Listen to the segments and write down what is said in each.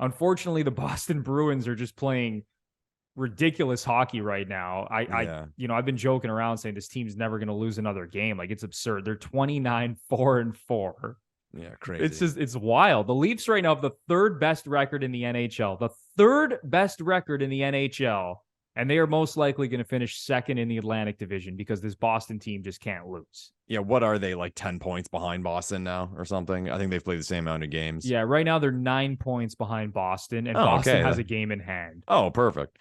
Unfortunately, the Boston Bruins are just playing ridiculous hockey right now. I've been joking around saying this team's never going to lose another game. Like, it's absurd. They're 29-4-4. Yeah, crazy. It's wild. The Leafs right now have the third best record in the NHL. The third best record in the NHL. And they are most likely going to finish second in the Atlantic Division because this Boston team just can't lose. Yeah, what are they, like 10 points behind Boston now or something? I think they've played the same amount of games. Yeah, right now they're 9 points behind Boston, and Boston has a game in hand. Oh, perfect.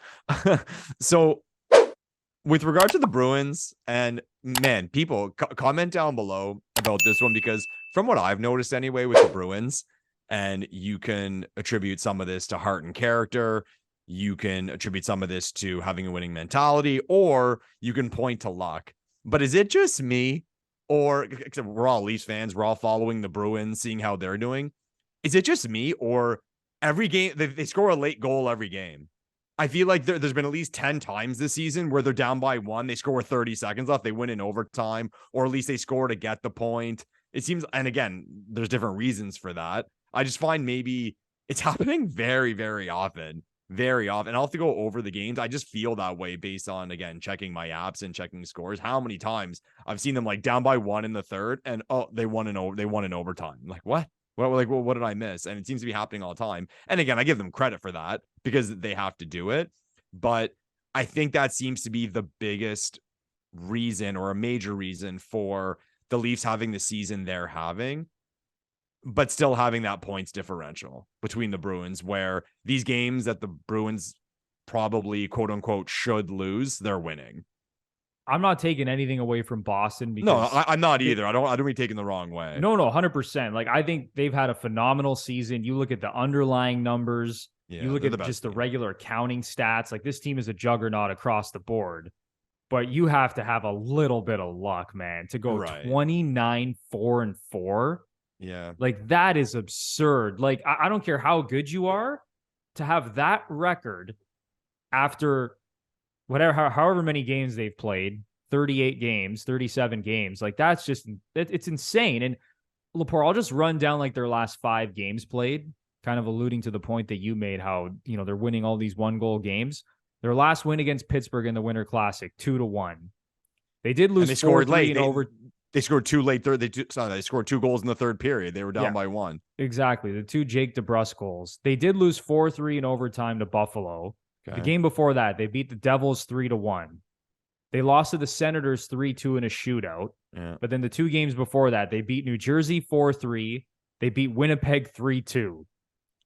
So with regard to the Bruins, and man, people comment down below about this one, because from what I've noticed anyway with the Bruins, and you can attribute some of this to heart and character, you can attribute some of this to having a winning mentality, or you can point to luck. But is it just me, or except we're all Leafs fans, we're all following the Bruins, seeing how they're doing? Is it just me, or every game they score a late goal every game? I feel like there's been at least 10 times this season where they're down by 1, they score 30 seconds left, they win in overtime, or at least they score to get the point. It seems, and again, there's different reasons for that. I just find maybe it's happening very, very often. Very often. I'll have to go over the games. I just feel that way based on, again, checking my apps and checking scores. How many times I've seen them like down by 1 in the third, and they won in overtime. Like, what? What did I miss? And it seems to be happening all the time. And again, I give them credit for that because they have to do it. But I think that seems to be the biggest reason, or a major reason, for the Leafs having the season they're having, but still having that points differential between the Bruins, where these games that the Bruins probably, quote unquote, should lose, they're winning. I'm not taking anything away from Boston. Because no, I'm not either. I don't be taken the wrong way. No, 100%. Like, I think they've had a phenomenal season. You look at the underlying numbers. Yeah, you look at just the regular counting stats. Like, this team is a juggernaut across the board. But you have to have a little bit of luck, man, to go 29-4-4. Yeah. Like, that is absurd. Like, I don't care how good you are, to have that record after however many games they've played, 38 games, 37 games. Like, that's just, it's insane. And Lepore, I'll just run down like their last 5 games played, kind of alluding to the point that you made, how, they're winning all these 1-goal games. Their last win against Pittsburgh in the Winter Classic, 2-1. They did lose 4-3 They scored 2 late third. They scored 2 goals in the third period. They were down by 1. Exactly. The 2 Jake DeBrusk goals. They did lose 4-3 in overtime to Buffalo. Okay. The game before that, they beat the Devils 3-1. They lost to the Senators 3-2 in a shootout. Yeah. But then the 2 games before that, they beat New Jersey 4-3. They beat Winnipeg 3-2.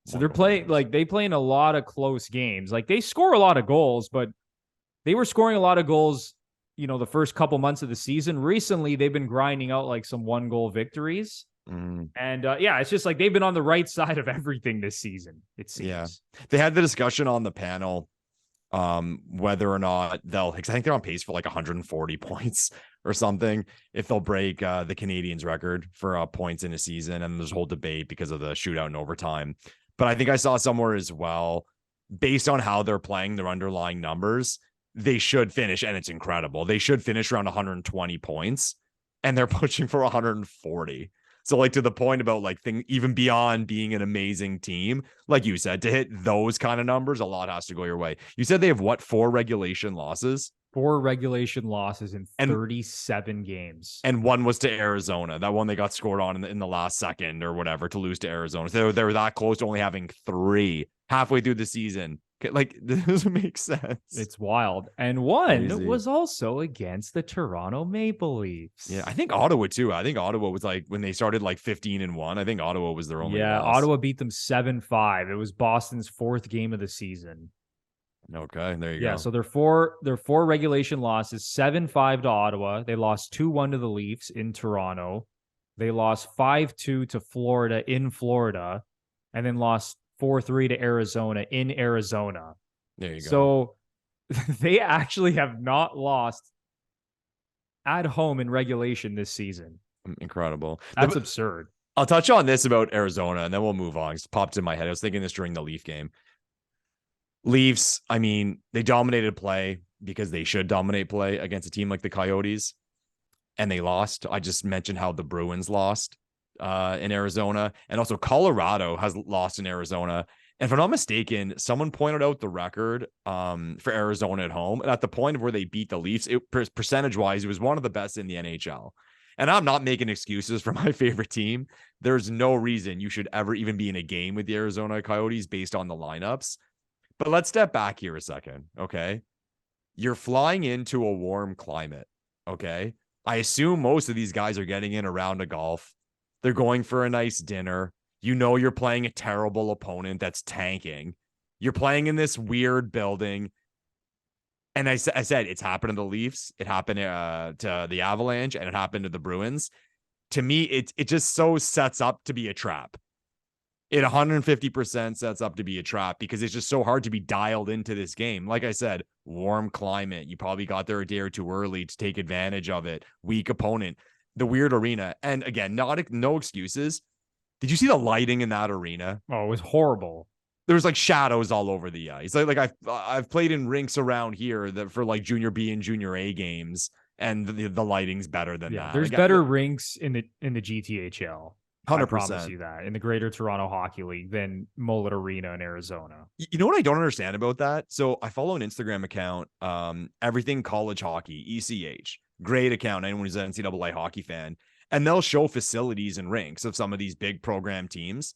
So they're playing, like, they play in a lot of close games. Like, they score a lot of goals, but they were scoring a lot of goals, the first couple months of the season. Recently, they've been grinding out like some 1-goal victories. Mm. And it's just like they've been on the right side of everything this season, it seems. Yeah. They had the discussion on the panel whether or not because I think they're on pace for like 140 points or something, if they'll break the Canadiens record for points in a season. And there's a whole debate because of the shootout and overtime. But I think I saw somewhere as well, based on how they're playing, their underlying numbers, they should finish, and it's incredible, they should finish around 120 points, and they're pushing for 140. So, like, to the point about like even beyond being an amazing team, like you said, to hit those kind of numbers, a lot has to go your way. You said they have 4 regulation losses? 4 regulation losses in 37 games. And 1 was to Arizona. That one they got scored on in the last second or whatever to lose to Arizona. So they were that close to only having 3 halfway through the season. Like, this doesn't make sense. It's wild. And 1 was also against the Toronto Maple Leafs. Yeah, I think Ottawa too. I think Ottawa was like, when they started like 15-1, I think Ottawa was their only loss. Ottawa beat them 7-5. It was Boston's 4th game of the season. Okay, there you go. Yeah, so they're 4 regulation losses, 7-5 to Ottawa. They lost 2-1 to the Leafs in Toronto. They lost 5-2 to Florida in Florida, and then lost 4-3 to Arizona in Arizona. There you go. So they actually have not lost at home in regulation this season. Incredible. That's absurd. I'll touch on this about Arizona, and then we'll move on. It popped in my head. I was thinking this during the Leaf game. Leafs, I mean, they dominated play because they should dominate play against a team like the Coyotes, and they lost. I just mentioned how the Bruins lost in Arizona, and also Colorado has lost in Arizona. And if I'm not mistaken, someone pointed out the record for Arizona at home. And at the point of where they beat the Leafs, percentage-wise, it was one of the best in the NHL. And I'm not making excuses for my favorite team. There's no reason you should ever even be in a game with the Arizona Coyotes based on the lineups. But let's step back here a second, okay? You're flying into a warm climate, okay? I assume most of these guys are getting in a round of golf. They're going for a nice dinner. You know you're playing a terrible opponent that's tanking. You're playing in this weird building. And I said, it's happened to the Leafs. It happened to the Avalanche, and it happened to the Bruins. To me, it just so sets up to be a trap. It 150% sets up to be a trap because it's just so hard to be dialed into this game. Like I said, warm climate. You probably got there a day or two early to take advantage of it. Weak opponent, the weird arena. And again, no excuses. Did you see the lighting in that arena? Oh, it was horrible. There was like shadows all over the ice. Like I've played in rinks around here that for like junior B and junior A games, and the lighting's better than that. There's better rinks in the GTHL. 100%. I promise you that, in the Greater Toronto Hockey League, than Mullet Arena in Arizona. You know what I don't understand about that? So I follow an Instagram account, Everything College Hockey, ECH. Great account. Anyone who's an NCAA hockey fan. And they'll show facilities and rinks of some of these big program teams.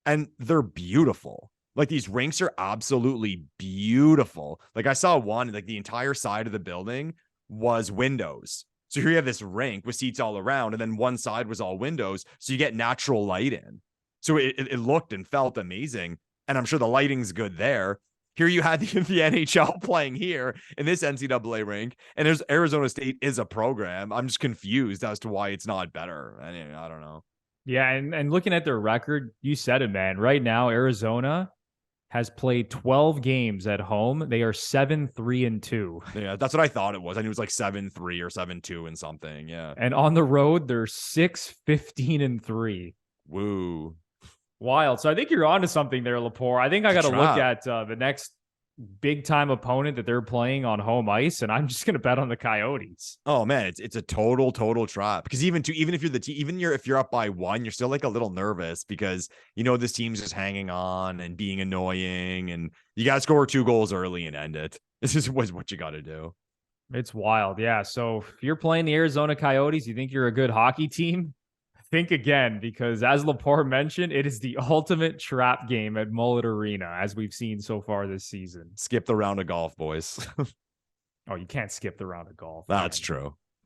And they're beautiful. Like, these rinks are absolutely beautiful. Like, I saw one, like the entire side of the building was windows. So here you have this rink with seats all around, and then one side was all windows. So you get natural light in. So it looked and felt amazing. And I'm sure the lighting's good there. Here you had the NHL playing here in this NCAA rink, and there's Arizona State is a program. I'm just confused as to why it's not better. I don't know. Yeah, and looking at their record, you said it, man. Right now, Arizona has played 12 games at home. They are 7-3-2. Yeah, that's what I thought it was. I knew it was like 7-3 or 7-2 and something. Yeah. And on the road, they're 6-15-3. Woo. Wild. So I think you're onto something there, Lepore. I think I got to look at the next big time opponent that they're playing on home ice, and I'm just going to bet on the Coyotes. Oh man, it's a total trap, because even if you're the team, if you're up by one, you're still like a little nervous because you know this team's just hanging on and being annoying, and you got to score 2 goals early and end it. This is what you got to do. It's wild. Yeah. So if you're playing the Arizona Coyotes, you think you're a good hockey team? Think again, because as Lepore mentioned, it is the ultimate trap game at Mullet Arena, as we've seen so far this season. Skip the round of golf, boys. Oh, you can't skip the round of golf. That's true.